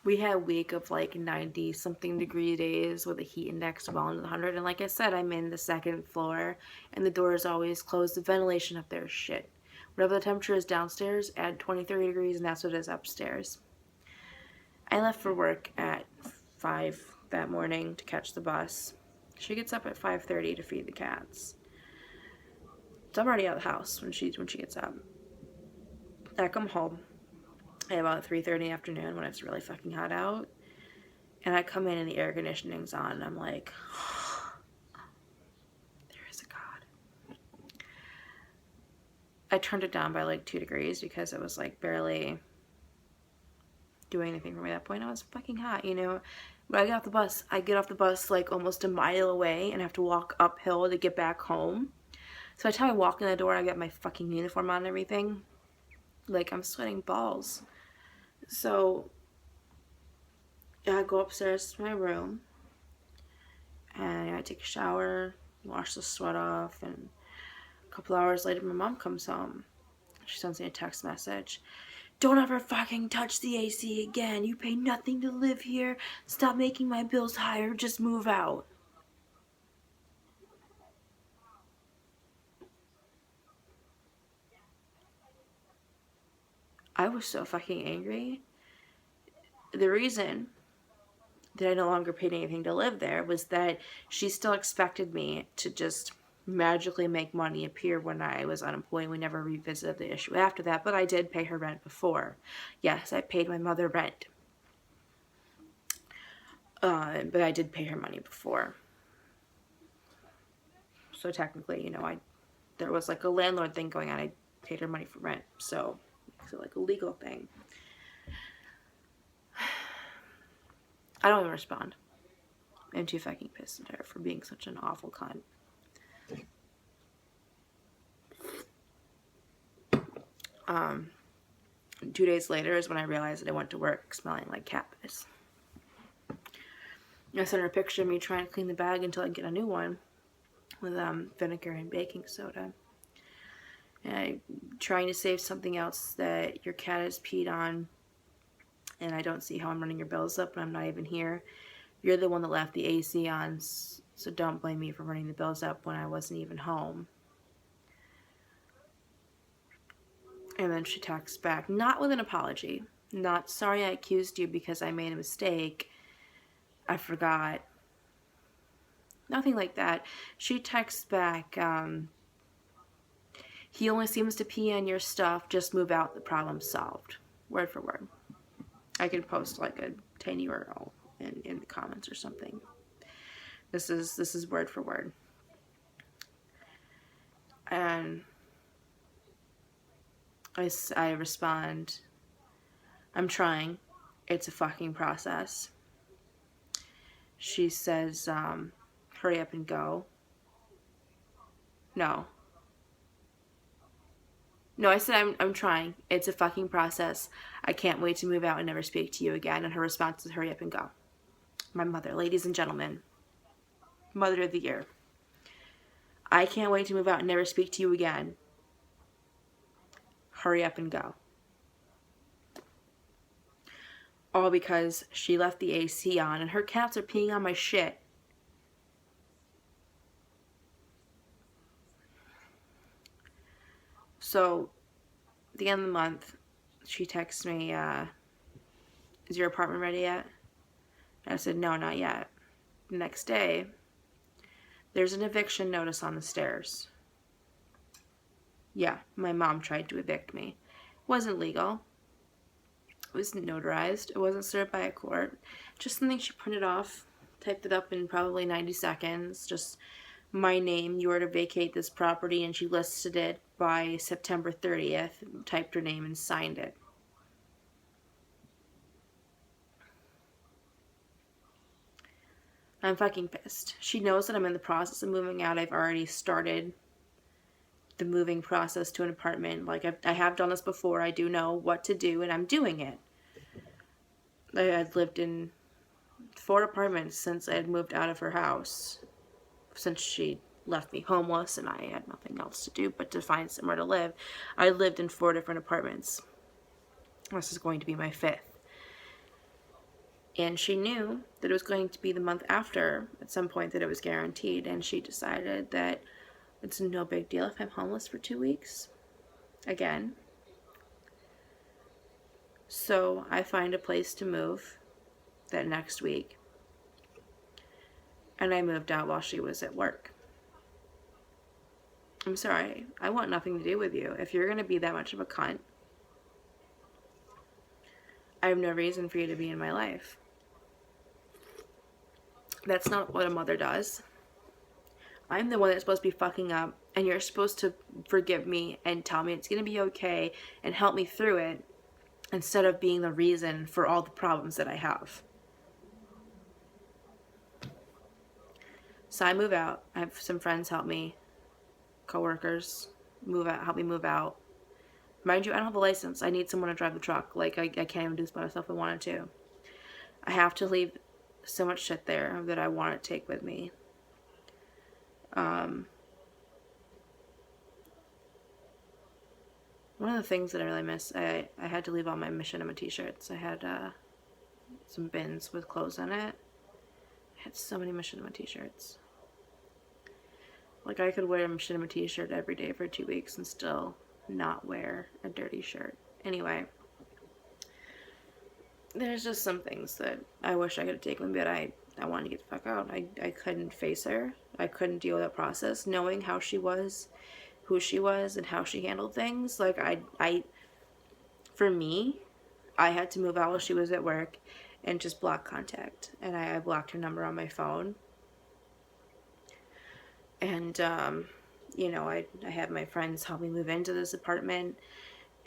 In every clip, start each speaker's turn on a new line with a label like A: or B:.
A: We had a week of like 90 something degree days with a heat index well into the 100. And like I said, I'm in the second floor and the door is always closed. The ventilation up there is shit. Whatever the temperature is downstairs, add 23 degrees, and that's what it is upstairs. I left for work at 5 that morning to catch the bus. She gets up at 5:30 to feed the cats. So I'm already out of the house when she gets up. I come home at about 3:30 in the afternoon when it's really fucking hot out. And I come in and the air conditioning's on and I'm like, there is a God. I turned it down by like 2 degrees because it was like barely doing anything for me at that point. I was fucking hot, you know. When I get off the bus like almost a mile away and have to walk uphill to get back home. So by the time I walk in the door, I got my fucking uniform on and everything. Like, I'm sweating balls. So I go upstairs to my room and I take a shower, wash the sweat off, and a couple hours later my mom comes home. She sends me a text message. Don't ever fucking touch the AC again. You pay nothing to live here. Stop making my bills higher. Just move out. I was so fucking angry. The reason that I no longer paid anything to live there was that she still expected me to just magically make money appear when I was unemployed. We never revisited the issue after that, but I did pay her rent before. Yes, I paid my mother rent. But I did pay her money before. So technically, you know, there was like a landlord thing going on. I paid her money for rent. So like a legal thing. I don't even respond. I'm too fucking pissed at her for being such an awful cunt. 2 days later is when I realized that I went to work smelling like cat piss. I sent her a picture of me trying to clean the bag until I can get a new one with vinegar and baking soda. And I'm trying to save something else that your cat has peed on, and I don't see how I'm running your bills up when I'm not even here. You're the one that left the AC on, so don't blame me for running the bills up when I wasn't even home. And then she texts back, not with an apology, not sorry I accused you because I made a mistake, I forgot. Nothing like that. She texts back, he only seems to pee on your stuff, just move out, the problem's solved. Word for word. I could post like a 10 URL in the comments or something. This is word for word. And I respond, I'm trying. It's a fucking process. She says, hurry up and go. No, I said, I'm trying. It's a fucking process. I can't wait to move out and never speak to you again. And her response is, hurry up and go. My mother, ladies and gentlemen. Mother of the year. I can't wait to move out and never speak to you again. Hurry up and go. All because she left the AC on and her cats are peeing on my shit. So, at the end of the month, she texts me, is your apartment ready yet? And I said, no, not yet. The next day, there's an eviction notice on the stairs. Yeah, my mom tried to evict me. It wasn't legal. It was notarized. It wasn't served by a court. Just something she printed off, typed it up in probably 90 seconds. Just my name, you are to vacate this property, and she listed it by September 30th, typed her name and signed it. I'm fucking pissed. She knows that I'm in the process of moving out. I've already started the moving process to an apartment. Like, I have done this before. I do know what to do, and I'm doing it. I've lived in 4 apartments since I had moved out of her house. Since she left me homeless and I had nothing else to do but to find somewhere to live. I lived in 4 different apartments. This is going to be my 5th. And she knew that it was going to be the month after, at some point, that it was guaranteed. And she decided that it's no big deal if I'm homeless for 2 weeks. Again. So I find a place to move that next week. And I moved out while she was at work. I'm sorry. I want nothing to do with you. If you're going to be that much of a cunt, I have no reason for you to be in my life. That's not what a mother does. I'm the one that's supposed to be fucking up, and you're supposed to forgive me and tell me it's going to be okay and help me through it, instead of being the reason for all the problems that I have. So I move out. I have some friends help me, coworkers help me move out. Mind you, I don't have a license. I need someone to drive the truck. Like, I can't even do this by myself if I wanted to. I have to leave so much shit there that I want to take with me. One of the things that I really miss, I had to leave all my Machinima t-shirts. I had some bins with clothes in it. I had so many Machinima t-shirts. Like, I could wear a Machinima t-shirt every day for 2 weeks and still not wear a dirty shirt. Anyway, there's just some things that I wish I could have taken, but I wanted to get the fuck out. I couldn't face her. I couldn't deal with that process, knowing how she was, who she was, and how she handled things. Like, for me, I had to move out while she was at work and just block contact. And I blocked her number on my phone. And, you know, I had my friends help me move into this apartment.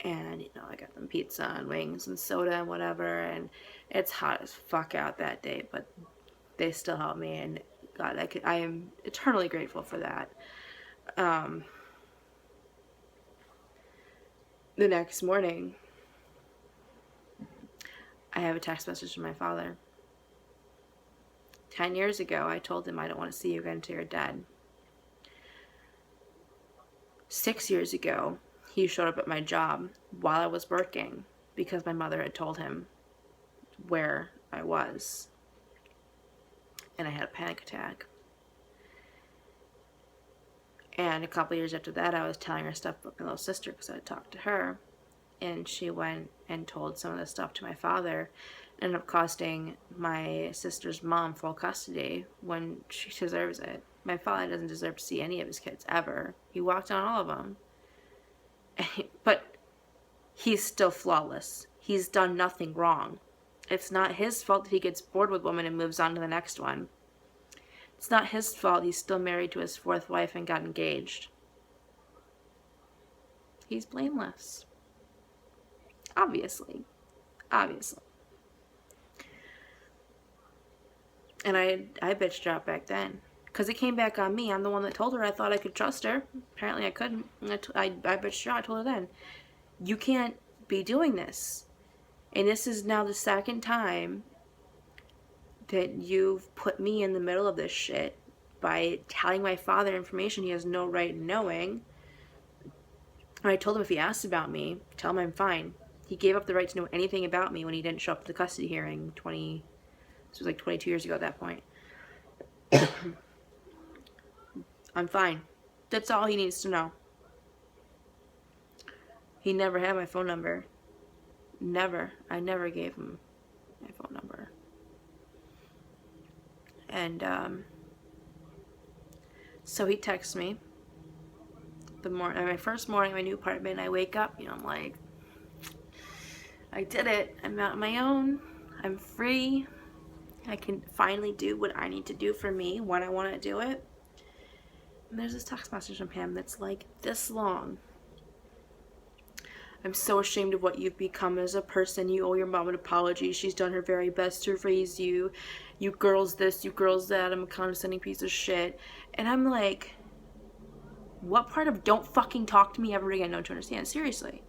A: And, you know, I got them pizza and wings and soda and whatever. And it's hot as fuck out that day, but they still helped me. And, God, I am eternally grateful for that. The next morning, I have a text message from my father. 10 years ago, I told him I don't want to see you again until you're dead. 6 years ago, he showed up at my job while I was working because my mother had told him where I was. And I had a panic attack. And a couple years after that, I was telling her stuff about my little sister because I had talked to her. And she went and told some of this stuff to my father. Ended up costing my sister's mom full custody when she deserves it. My father doesn't deserve to see any of his kids ever. He walked on all of them. But he's still flawless. He's done nothing wrong. It's not his fault that he gets bored with women and moves on to the next one. It's not his fault he's still married to his fourth wife and got engaged. He's blameless. Obviously. And I bitched her out back then. Because it came back on me. I'm the one that told her I thought I could trust her. Apparently I couldn't. I bitched her out. I told her then, you can't be doing this. And this is now the second time that you've put me in the middle of this shit by telling my father information he has no right in knowing. And I told him if he asks about me, tell him I'm fine. He gave up the right to know anything about me when he didn't show up to the custody hearing this was like 22 years ago at that point. I'm fine. That's all he needs to know. He never had my phone number. Never. I never gave him my phone number. And, so he texts me. My first morning in my new apartment, I wake up, I'm like, I did it. I'm out on my own. I'm free. I can finally do what I need to do for me when I want to do it. And there's this text message from him that's like this long. I'm so ashamed of what you've become as a person. You owe your mom an apology. She's done her very best to raise you. You girls this, you girls that. I'm a condescending piece of shit. And I'm like, what part of don't fucking talk to me ever again don't you understand? Seriously.